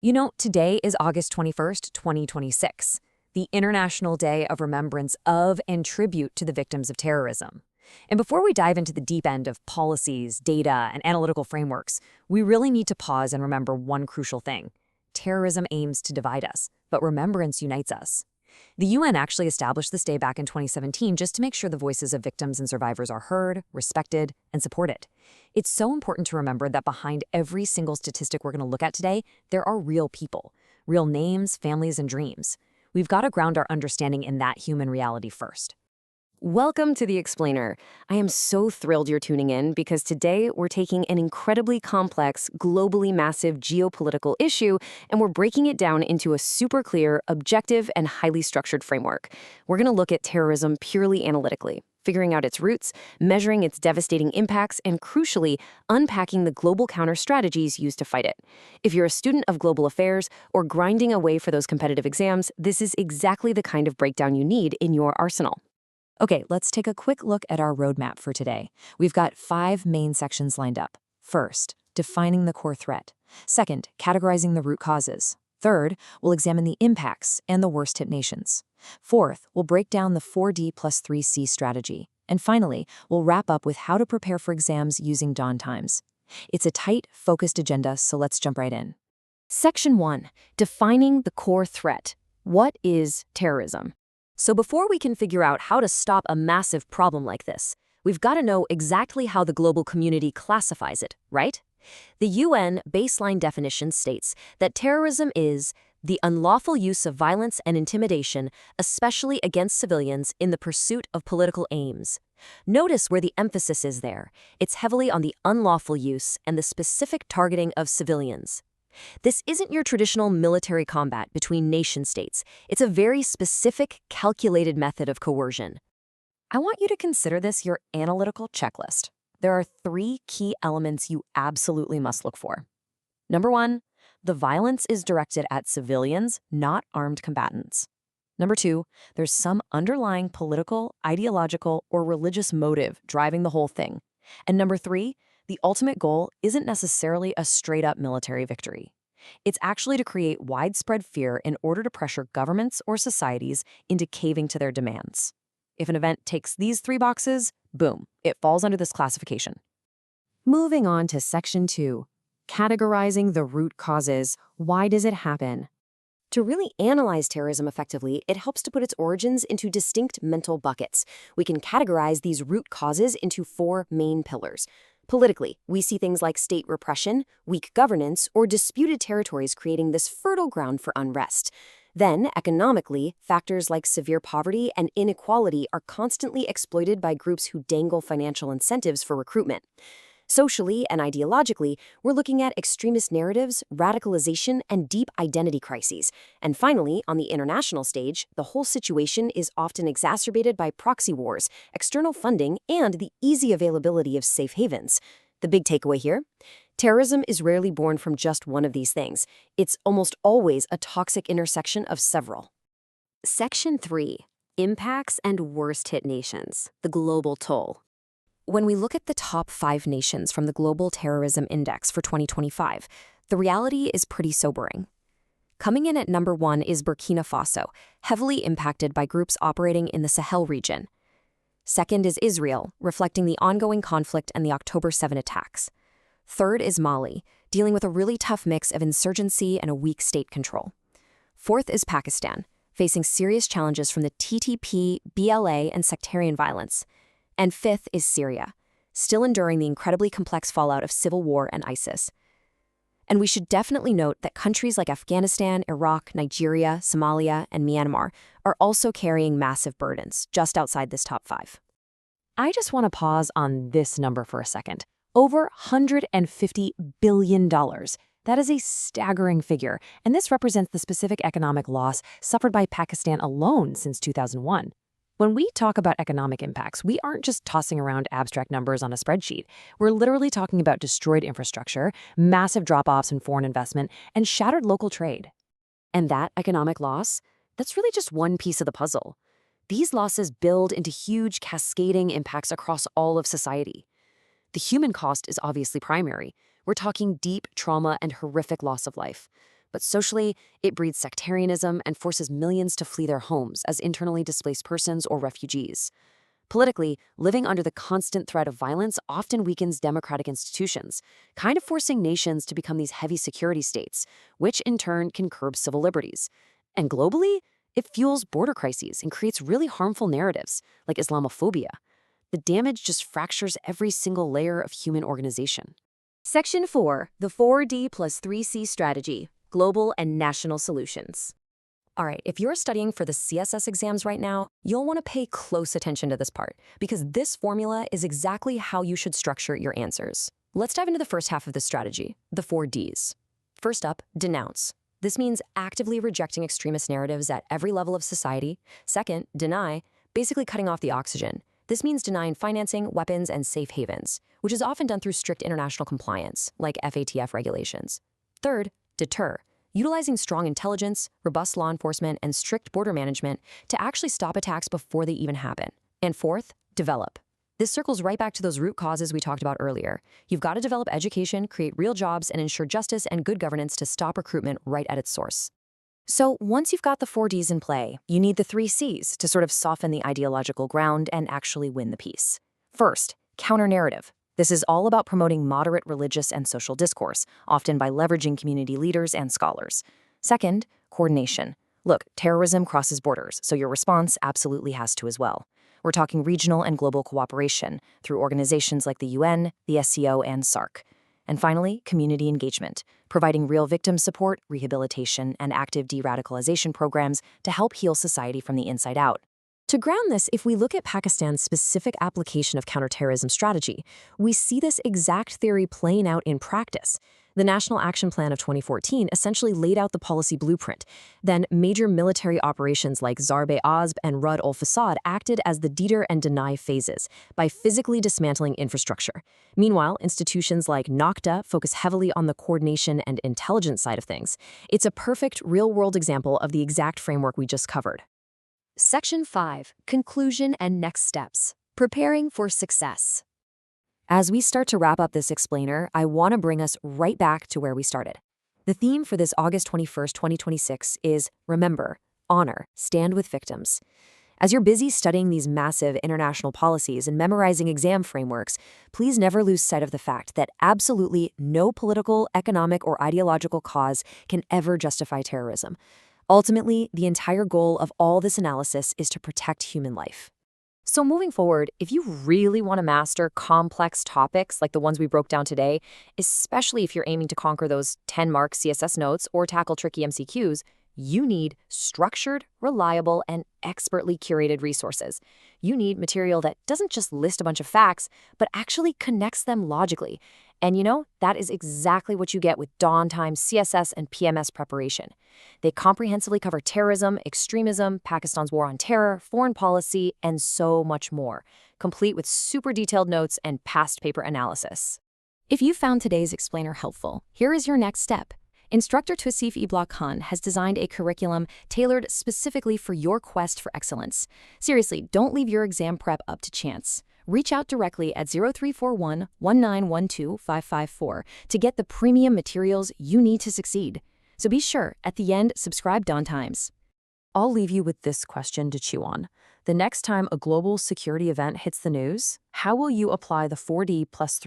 Today is August 21st, 2026, the International Day of Remembrance of and Tribute to the Victims of Terrorism. And before we dive into the deep end of policies, data, and analytical frameworks, we really need to pause and remember one crucial thing. Terrorism aims to divide us, but remembrance unites us. The UN actually established this day back in 2017 just to make sure the voices of victims and survivors are heard, respected, and supported. It's so important to remember that behind every single statistic we're going to look at today, there are real people, real names, families, and dreams. We've got to ground our understanding in that human reality first. Welcome to The Explainer. I am so thrilled you're tuning in because today we're taking an incredibly complex, globally massive geopolitical issue and we're breaking it down into a super clear, objective, and highly structured framework. We're going to look at terrorism purely analytically, figuring out its roots, measuring its devastating impacts, and crucially, unpacking the global counter strategies used to fight it. If you're a student of global affairs or grinding away for those competitive exams, this is exactly the kind of breakdown you need in your arsenal. Okay, let's take a quick look at our roadmap for today. We've got 5 main sections lined up. First, defining the core threat. Second, categorizing the root causes. Third, we'll examine the impacts and the worst-hit nations. Fourth, we'll break down the 4D plus 3C strategy. And finally, we'll wrap up with how to prepare for exams using dawn times. It's a tight, focused agenda, so let's jump right in. Section 1. Defining the core threat. What is terrorism? So before we can figure out how to stop a massive problem like this, we've got to know exactly how the global community classifies it, right? The UN baseline definition states that terrorism is the unlawful use of violence and intimidation, especially against civilians, in the pursuit of political aims. Notice where the emphasis is there. It's heavily on the unlawful use and the specific targeting of civilians. This isn't your traditional military combat between nation-states. It's a very specific, calculated method of coercion. I want you to consider this your analytical checklist. There are 3 key elements you absolutely must look for. Number 1, the violence is directed at civilians, not armed combatants. Number 2, there's some underlying political, ideological, or religious motive driving the whole thing. And number 3, the ultimate goal isn't necessarily a straight-up military victory. It's actually to create widespread fear in order to pressure governments or societies into caving to their demands. If an event ticks these 3 boxes, boom, it falls under this classification. Moving on to Section 2, categorizing the root causes. Why does it happen? To really analyze terrorism effectively, it helps to put its origins into distinct mental buckets. We can categorize these root causes into 4 main pillars. Politically, we see things like state repression, weak governance, or disputed territories creating this fertile ground for unrest. Then, economically, factors like severe poverty and inequality are constantly exploited by groups who dangle financial incentives for recruitment. Socially and ideologically, we're looking at extremist narratives, radicalization, and deep identity crises. And finally, on the international stage, the whole situation is often exacerbated by proxy wars, external funding, and the easy availability of safe havens. The big takeaway here? Terrorism is rarely born from just one of these things. It's almost always a toxic intersection of several. Section 3. Impacts and worst-hit nations. The global toll. When we look at the top 5 nations from the Global Terrorism Index for 2025, the reality is pretty sobering. Coming in at number 1 is Burkina Faso, heavily impacted by groups operating in the Sahel region. Second is Israel, reflecting the ongoing conflict and the October 7 attacks. Third is Mali, dealing with a really tough mix of insurgency and a weak state control. Fourth is Pakistan, facing serious challenges from the TTP, BLA, and sectarian violence. And fifth is Syria, still enduring the incredibly complex fallout of civil war and ISIS. And we should definitely note that countries like Afghanistan, Iraq, Nigeria, Somalia, and Myanmar are also carrying massive burdens just outside this top 5. I just want to pause on this number for a second. Over $150 billion. That is a staggering figure, and this represents the specific economic loss suffered by Pakistan alone since 2001. When we talk about economic impacts, we aren't just tossing around abstract numbers on a spreadsheet. We're literally talking about destroyed infrastructure, massive drop-offs in foreign investment, and shattered local trade. And that economic loss, that's really just one piece of the puzzle. These losses build into huge cascading impacts across all of society. The human cost is obviously primary. We're talking deep trauma and horrific loss of life. But socially, it breeds sectarianism and forces millions to flee their homes as internally displaced persons or refugees. Politically, living under the constant threat of violence often weakens democratic institutions, kind of forcing nations to become these heavy security states, which in turn can curb civil liberties. And globally, it fuels border crises and creates really harmful narratives, like Islamophobia. The damage just fractures every single layer of human organization. Section 4, the 4D plus 3C strategy, global and national solutions. All right, if you're studying for the CSS exams right now, you'll want to pay close attention to this part, because this formula is exactly how you should structure your answers. Let's dive into the first half of this strategy, the 4Ds. First up, denounce. This means actively rejecting extremist narratives at every level of society. Second, deny, basically cutting off the oxygen. This means denying financing, weapons, and safe havens, which is often done through strict international compliance, like FATF regulations. Third, deter, utilizing strong intelligence, robust law enforcement, and strict border management to actually stop attacks before they even happen. And fourth, develop. This circles right back to those root causes we talked about earlier. You've got to develop education, create real jobs, and ensure justice and good governance to stop recruitment right at its source. So once you've got the 4Ds in play, you need the 3Cs to sort of soften the ideological ground and actually win the peace. First, counter-narrative. This is all about promoting moderate religious and social discourse, often by leveraging community leaders and scholars. Second, coordination. Look, terrorism crosses borders, so your response absolutely has to as well. We're talking regional and global cooperation through organizations like the UN, the SCO, and SARC. And finally, community engagement, providing real victim support, rehabilitation, and active de-radicalization programs to help heal society from the inside out. To ground this, if we look at Pakistan's specific application of counterterrorism strategy, we see this exact theory playing out in practice. The National Action Plan of 2014 essentially laid out the policy blueprint. Then major military operations like Zarb-e-Azb and Rud-ul-Fasad acted as the deter and deny phases by physically dismantling infrastructure. Meanwhile, institutions like NOCTA focus heavily on the coordination and intelligence side of things. It's a perfect real-world example of the exact framework we just covered. Section 5, Conclusion and Next Steps. Preparing for Success. As we start to wrap up this explainer, I want to bring us right back to where we started. The theme for this August 21st, 2026 is Remember, Honor, Stand with Victims. As you're busy studying these massive international policies and memorizing exam frameworks, please never lose sight of the fact that absolutely no political, economic, or ideological cause can ever justify terrorism. Ultimately, the entire goal of all this analysis is to protect human life. So moving forward, if you really want to master complex topics like the ones we broke down today, especially if you're aiming to conquer those 10-mark CSS notes or tackle tricky MCQs, you need structured, reliable, and expertly curated resources. You need material that doesn't just list a bunch of facts, but actually connects them logically. And that is exactly what you get with Dawn Time CSS and PMS preparation. They comprehensively cover terrorism, extremism, Pakistan's war on terror, foreign policy, and so much more, complete with super detailed notes and past paper analysis. If you found today's explainer helpful, here is your next step. Instructor Twasif Ibla Khan has designed a curriculum tailored specifically for your quest for excellence. Seriously, don't leave your exam prep up to chance. Reach out directly at 0341 1912 554 to get the premium materials you need to succeed. So be sure, at the end, subscribe Dawn Times. I'll leave you with this question to chew on. The next time a global security event hits the news, how will you apply the 4D plus